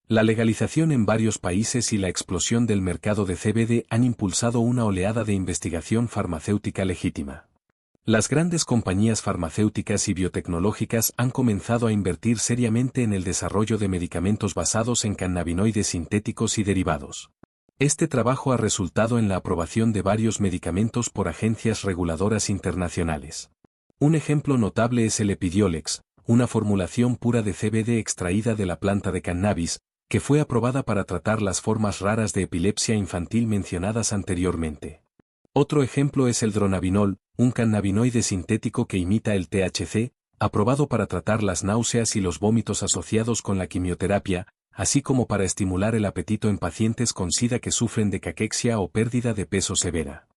Speaker 1: La legalización en varios países y la explosión del mercado de CBD han impulsado una oleada de investigación farmacéutica legítima. Las grandes compañías farmacéuticas y biotecnológicas han comenzado a invertir seriamente en el desarrollo de medicamentos basados en cannabinoides sintéticos y derivados. Este trabajo ha resultado en la aprobación de varios medicamentos por agencias reguladoras internacionales. Un ejemplo notable es el Epidiolex, una formulación pura de CBD extraída de la planta de cannabis, que fue aprobada para tratar las formas raras de epilepsia infantil mencionadas anteriormente. Otro ejemplo es el dronabinol, un cannabinoide sintético que imita el THC, aprobado para tratar las náuseas y los vómitos asociados con la quimioterapia, así como para estimular el apetito en pacientes con SIDA que sufren de caquexia o pérdida de peso severa.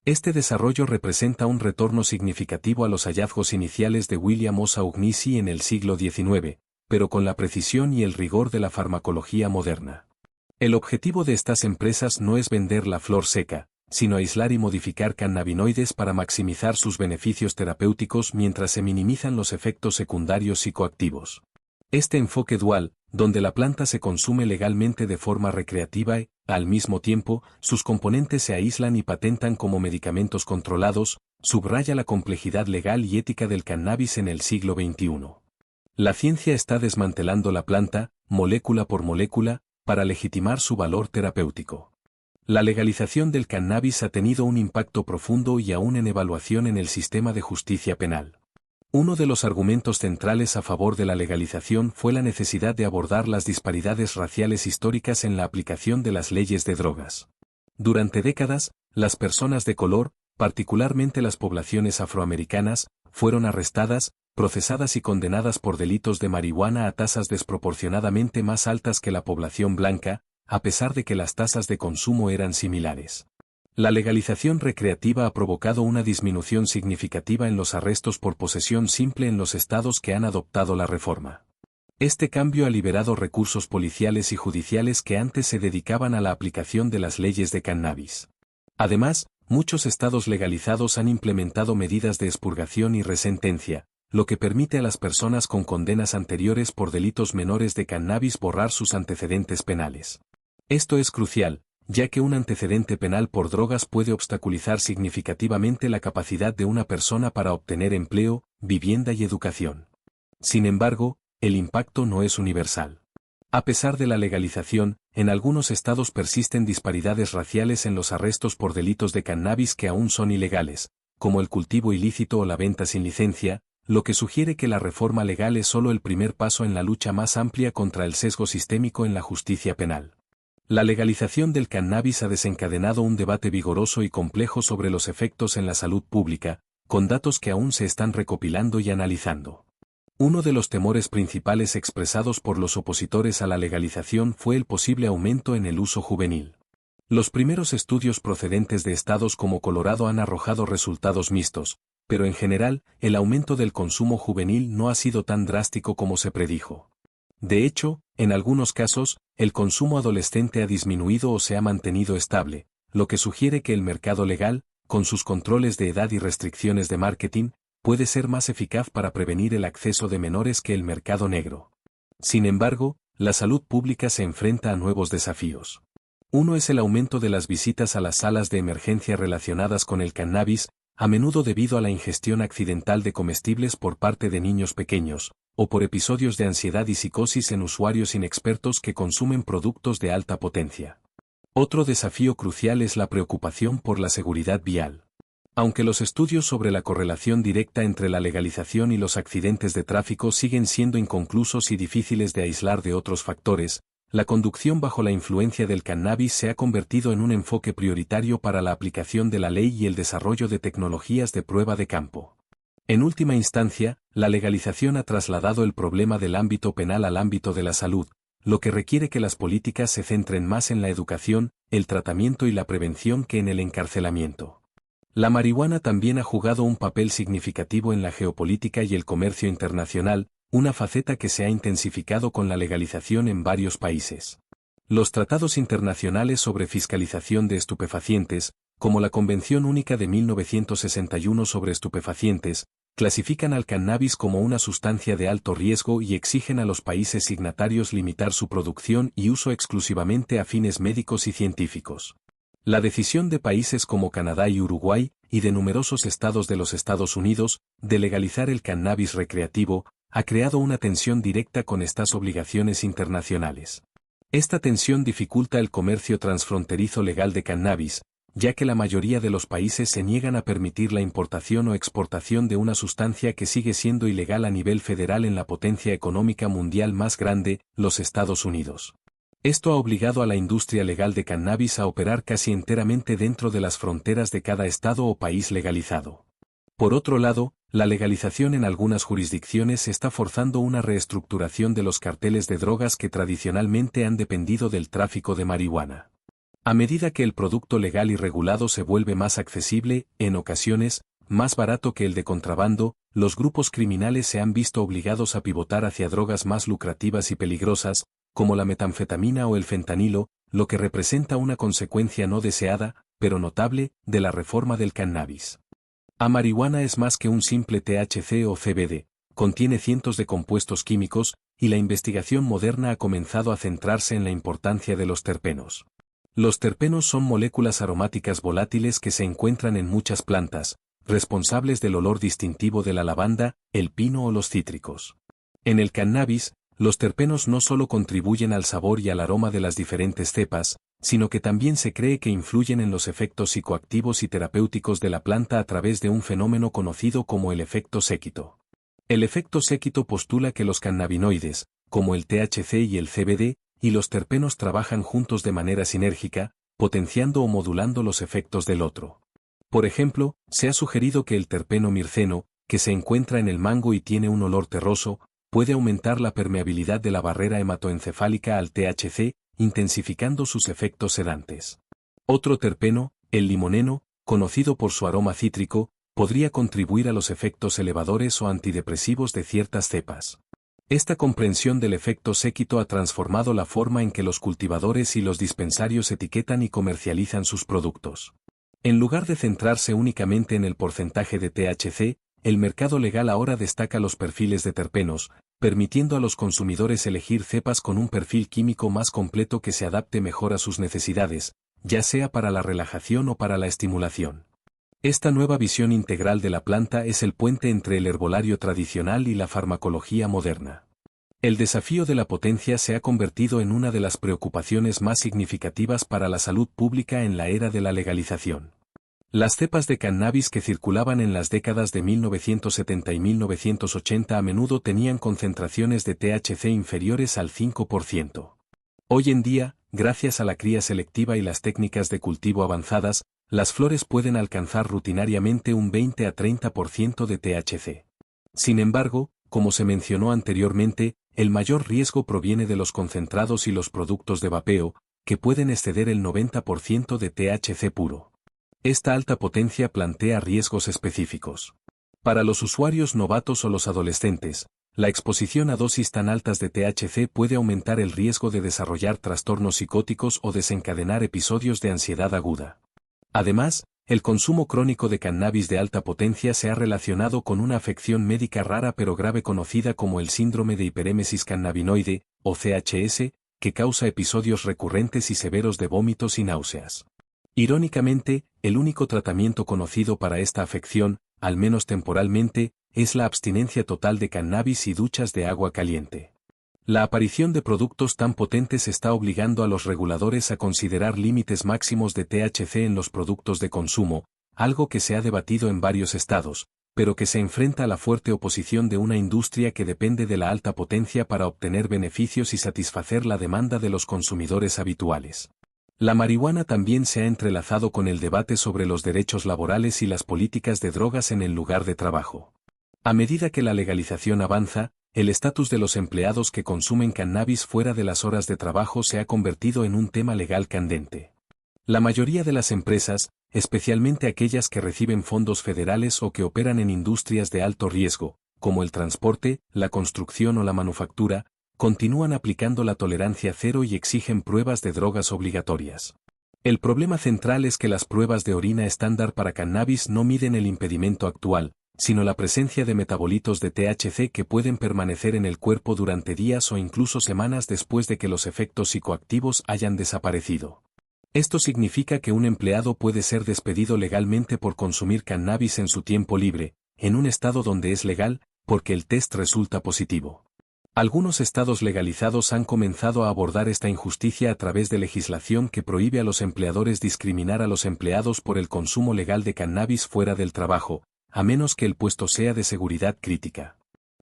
Speaker 1: Este desarrollo representa un retorno significativo a los hallazgos iniciales de William O'Shaughnessy en el siglo XIX, pero con la precisión y el rigor de la farmacología moderna. El objetivo de estas empresas no es vender la flor seca, sino aislar y modificar cannabinoides para maximizar sus beneficios terapéuticos mientras se minimizan los efectos secundarios psicoactivos. Este enfoque dual, donde la planta se consume legalmente de forma recreativa y, al mismo tiempo, sus componentes se aíslan y patentan como medicamentos controlados, subraya la complejidad legal y ética del cannabis en el siglo XXI. La ciencia está desmantelando la planta, molécula por molécula, para legitimar su valor terapéutico. La legalización del cannabis ha tenido un impacto profundo y aún en evaluación en el sistema de justicia penal. Uno de los argumentos centrales a favor de la legalización fue la necesidad de abordar las disparidades raciales históricas en la aplicación de las leyes de drogas. Durante décadas, las personas de color, particularmente las poblaciones afroamericanas, fueron arrestadas, procesadas y condenadas por delitos de marihuana a tasas desproporcionadamente más altas que la población blanca, a pesar de que las tasas de consumo eran similares. La legalización recreativa ha provocado una disminución significativa en los arrestos por posesión simple en los estados que han adoptado la reforma. Este cambio ha liberado recursos policiales y judiciales que antes se dedicaban a la aplicación de las leyes de cannabis. Además, muchos estados legalizados han implementado medidas de expurgación y resentencia, lo que permite a las personas con condenas anteriores por delitos menores de cannabis borrar sus antecedentes penales. Esto es crucial, ya que un antecedente penal por drogas puede obstaculizar significativamente la capacidad de una persona para obtener empleo, vivienda y educación. Sin embargo, el impacto no es universal. A pesar de la legalización, en algunos estados persisten disparidades raciales en los arrestos por delitos de cannabis que aún son ilegales, como el cultivo ilícito o la venta sin licencia, lo que sugiere que la reforma legal es solo el primer paso en la lucha más amplia contra el sesgo sistémico en la justicia penal. La legalización del cannabis ha desencadenado un debate vigoroso y complejo sobre los efectos en la salud pública, con datos que aún se están recopilando y analizando. Uno de los temores principales expresados por los opositores a la legalización fue el posible aumento en el uso juvenil. Los primeros estudios procedentes de estados como Colorado han arrojado resultados mixtos, pero en general, el aumento del consumo juvenil no ha sido tan drástico como se predijo. De hecho, en algunos casos, el consumo adolescente ha disminuido o se ha mantenido estable, lo que sugiere que el mercado legal, con sus controles de edad y restricciones de marketing, puede ser más eficaz para prevenir el acceso de menores que el mercado negro. Sin embargo, la salud pública se enfrenta a nuevos desafíos. Uno es el aumento de las visitas a las salas de emergencia relacionadas con el cannabis, a menudo debido a la ingestión accidental de comestibles por parte de niños pequeños, o por episodios de ansiedad y psicosis en usuarios inexpertos que consumen productos de alta potencia. Otro desafío crucial es la preocupación por la seguridad vial. Aunque los estudios sobre la correlación directa entre la legalización y los accidentes de tráfico siguen siendo inconclusos y difíciles de aislar de otros factores, la conducción bajo la influencia del cannabis se ha convertido en un enfoque prioritario para la aplicación de la ley y el desarrollo de tecnologías de prueba de campo. En última instancia, la legalización ha trasladado el problema del ámbito penal al ámbito de la salud, lo que requiere que las políticas se centren más en la educación, el tratamiento y la prevención que en el encarcelamiento. La marihuana también ha jugado un papel significativo en la geopolítica y el comercio internacional, una faceta que se ha intensificado con la legalización en varios países. Los tratados internacionales sobre fiscalización de estupefacientes, como la Convención Única de 1961 sobre estupefacientes, clasifican al cannabis como una sustancia de alto riesgo y exigen a los países signatarios limitar su producción y uso exclusivamente a fines médicos y científicos. La decisión de países como Canadá y Uruguay, y de numerosos estados de los Estados Unidos, de legalizar el cannabis recreativo, ha creado una tensión directa con estas obligaciones internacionales. Esta tensión dificulta el comercio transfronterizo legal de cannabis, ya que la mayoría de los países se niegan a permitir la importación o exportación de una sustancia que sigue siendo ilegal a nivel federal en la potencia económica mundial más grande, los Estados Unidos. Esto ha obligado a la industria legal de cannabis a operar casi enteramente dentro de las fronteras de cada estado o país legalizado. Por otro lado, la legalización en algunas jurisdicciones está forzando una reestructuración de los carteles de drogas que tradicionalmente han dependido del tráfico de marihuana. A medida que el producto legal y regulado se vuelve más accesible, en ocasiones, más barato que el de contrabando, los grupos criminales se han visto obligados a pivotar hacia drogas más lucrativas y peligrosas, como la metanfetamina o el fentanilo, lo que representa una consecuencia no deseada, pero notable, de la reforma del cannabis. La marihuana es más que un simple THC o CBD, contiene cientos de compuestos químicos, y la investigación moderna ha comenzado a centrarse en la importancia de los terpenos. Los terpenos son moléculas aromáticas volátiles que se encuentran en muchas plantas, responsables del olor distintivo de la lavanda, el pino o los cítricos. En el cannabis, los terpenos no solo contribuyen al sabor y al aroma de las diferentes cepas, sino que también se cree que influyen en los efectos psicoactivos y terapéuticos de la planta a través de un fenómeno conocido como el efecto séquito. El efecto séquito postula que los cannabinoides, como el THC y el CBD, y los terpenos trabajan juntos de manera sinérgica, potenciando o modulando los efectos del otro. Por ejemplo, se ha sugerido que el terpeno mirceno, que se encuentra en el mango y tiene un olor terroso, puede aumentar la permeabilidad de la barrera hematoencefálica al THC, intensificando sus efectos sedantes. Otro terpeno, el limoneno, conocido por su aroma cítrico, podría contribuir a los efectos elevadores o antidepresivos de ciertas cepas. Esta comprensión del efecto séquito ha transformado la forma en que los cultivadores y los dispensarios etiquetan y comercializan sus productos. En lugar de centrarse únicamente en el porcentaje de THC, el mercado legal ahora destaca los perfiles de terpenos, permitiendo a los consumidores elegir cepas con un perfil químico más completo que se adapte mejor a sus necesidades, ya sea para la relajación o para la estimulación. Esta nueva visión integral de la planta es el puente entre el herbolario tradicional y la farmacología moderna. El desafío de la potencia se ha convertido en una de las preocupaciones más significativas para la salud pública en la era de la legalización. Las cepas de cannabis que circulaban en las décadas de 1970 y 1980 a menudo tenían concentraciones de THC inferiores al 5%. Hoy en día, gracias a la cría selectiva y las técnicas de cultivo avanzadas, las flores pueden alcanzar rutinariamente un 20 a 30% de THC. Sin embargo, como se mencionó anteriormente, el mayor riesgo proviene de los concentrados y los productos de vapeo, que pueden exceder el 90% de THC puro. Esta alta potencia plantea riesgos específicos. Para los usuarios novatos o los adolescentes, la exposición a dosis tan altas de THC puede aumentar el riesgo de desarrollar trastornos psicóticos o desencadenar episodios de ansiedad aguda. Además, el consumo crónico de cannabis de alta potencia se ha relacionado con una afección médica rara pero grave conocida como el síndrome de hiperémesis cannabinoide, o CHS, que causa episodios recurrentes y severos de vómitos y náuseas. Irónicamente, el único tratamiento conocido para esta afección, al menos temporalmente, es la abstinencia total de cannabis y duchas de agua caliente. La aparición de productos tan potentes está obligando a los reguladores a considerar límites máximos de THC en los productos de consumo, algo que se ha debatido en varios estados, pero que se enfrenta a la fuerte oposición de una industria que depende de la alta potencia para obtener beneficios y satisfacer la demanda de los consumidores habituales. La marihuana también se ha entrelazado con el debate sobre los derechos laborales y las políticas de drogas en el lugar de trabajo. A medida que la legalización avanza, el estatus de los empleados que consumen cannabis fuera de las horas de trabajo se ha convertido en un tema legal candente. La mayoría de las empresas, especialmente aquellas que reciben fondos federales o que operan en industrias de alto riesgo, como el transporte, la construcción o la manufactura, continúan aplicando la tolerancia cero y exigen pruebas de drogas obligatorias. El problema central es que las pruebas de orina estándar para cannabis no miden el impedimento actual, sino la presencia de metabolitos de THC que pueden permanecer en el cuerpo durante días o incluso semanas después de que los efectos psicoactivos hayan desaparecido. Esto significa que un empleado puede ser despedido legalmente por consumir cannabis en su tiempo libre, en un estado donde es legal, porque el test resulta positivo. Algunos estados legalizados han comenzado a abordar esta injusticia a través de legislación que prohíbe a los empleadores discriminar a los empleados por el consumo legal de cannabis fuera del trabajo, a menos que el puesto sea de seguridad crítica.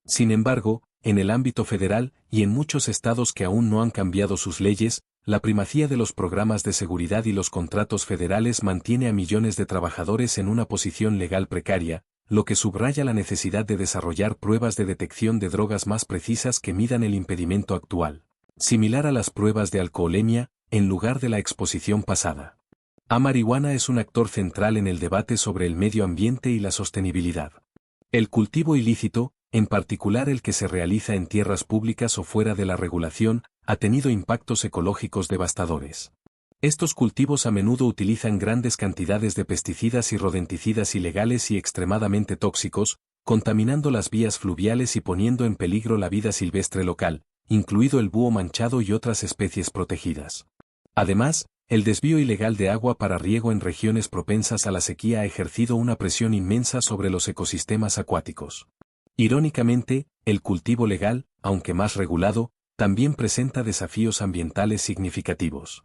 Speaker 1: Sin embargo, en el ámbito federal, y en muchos estados que aún no han cambiado sus leyes, la primacía de los programas de seguridad y los contratos federales mantiene a millones de trabajadores en una posición legal precaria, lo que subraya la necesidad de desarrollar pruebas de detección de drogas más precisas que midan el impedimento actual, similar a las pruebas de alcoholemia, en lugar de la exposición pasada. La marihuana es un actor central en el debate sobre el medio ambiente y la sostenibilidad. El cultivo ilícito, en particular el que se realiza en tierras públicas o fuera de la regulación, ha tenido impactos ecológicos devastadores. Estos cultivos a menudo utilizan grandes cantidades de pesticidas y rodenticidas ilegales y extremadamente tóxicos, contaminando las vías fluviales y poniendo en peligro la vida silvestre local, incluido el búho manchado y otras especies protegidas. Además, el desvío ilegal de agua para riego en regiones propensas a la sequía ha ejercido una presión inmensa sobre los ecosistemas acuáticos. Irónicamente, el cultivo legal, aunque más regulado, también presenta desafíos ambientales significativos.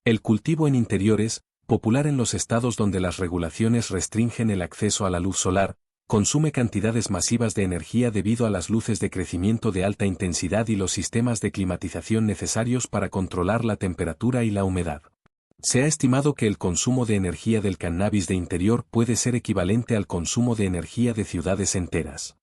Speaker 1: El cultivo en interiores, popular en los estados donde las regulaciones restringen el acceso a la luz solar, consume cantidades masivas de energía debido a las luces de crecimiento de alta intensidad y los sistemas de climatización necesarios para controlar la temperatura y la humedad. Se ha estimado que el consumo de energía del cannabis de interior puede ser equivalente al consumo de energía de ciudades enteras.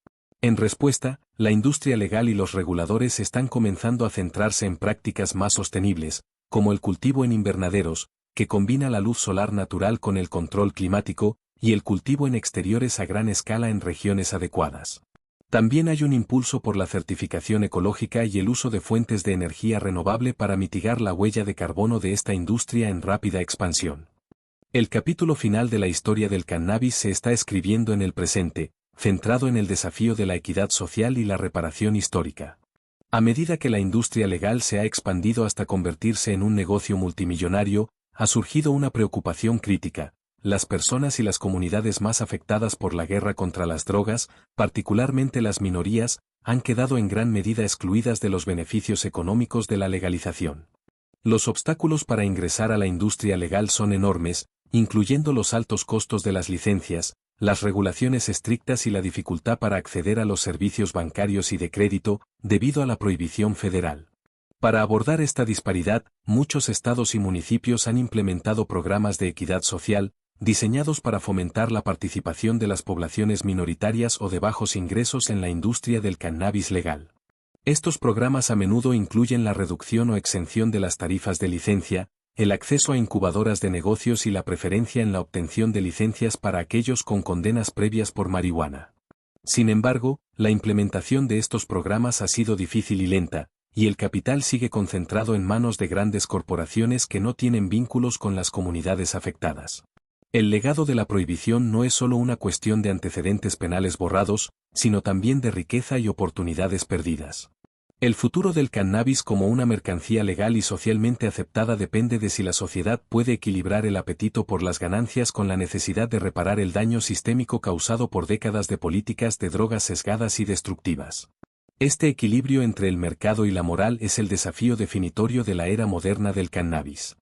Speaker 1: En respuesta, la industria legal y los reguladores están comenzando a centrarse en prácticas más sostenibles, como el cultivo en invernaderos, que combina la luz solar natural con el control climático, y el cultivo en exteriores a gran escala en regiones adecuadas. También hay un impulso por la certificación ecológica y el uso de fuentes de energía renovable para mitigar la huella de carbono de esta industria en rápida expansión. El capítulo final de la historia del cannabis se está escribiendo en el presente, centrado en el desafío de la equidad social y la reparación histórica. A medida que la industria legal se ha expandido hasta convertirse en un negocio multimillonario, ha surgido una preocupación crítica. Las personas y las comunidades más afectadas por la guerra contra las drogas, particularmente las minorías, han quedado en gran medida excluidas de los beneficios económicos de la legalización. Los obstáculos para ingresar a la industria legal son enormes, incluyendo los altos costos de las licencias, las regulaciones estrictas y la dificultad para acceder a los servicios bancarios y de crédito, debido a la prohibición federal. Para abordar esta disparidad, muchos estados y municipios han implementado programas de equidad social, diseñados para fomentar la participación de las poblaciones minoritarias o de bajos ingresos en la industria del cannabis legal. Estos programas a menudo incluyen la reducción o exención de las tarifas de licencia, el acceso a incubadoras de negocios y la preferencia en la obtención de licencias para aquellos con condenas previas por marihuana. Sin embargo, la implementación de estos programas ha sido difícil y lenta, y el capital sigue concentrado en manos de grandes corporaciones que no tienen vínculos con las comunidades afectadas. El legado de la prohibición no es solo una cuestión de antecedentes penales borrados, sino también de riqueza y oportunidades perdidas. El futuro del cannabis como una mercancía legal y socialmente aceptada depende de si la sociedad puede equilibrar el apetito por las ganancias con la necesidad de reparar el daño sistémico causado por décadas de políticas de drogas sesgadas y destructivas. Este equilibrio entre el mercado y la moral es el desafío definitorio de la era moderna del cannabis.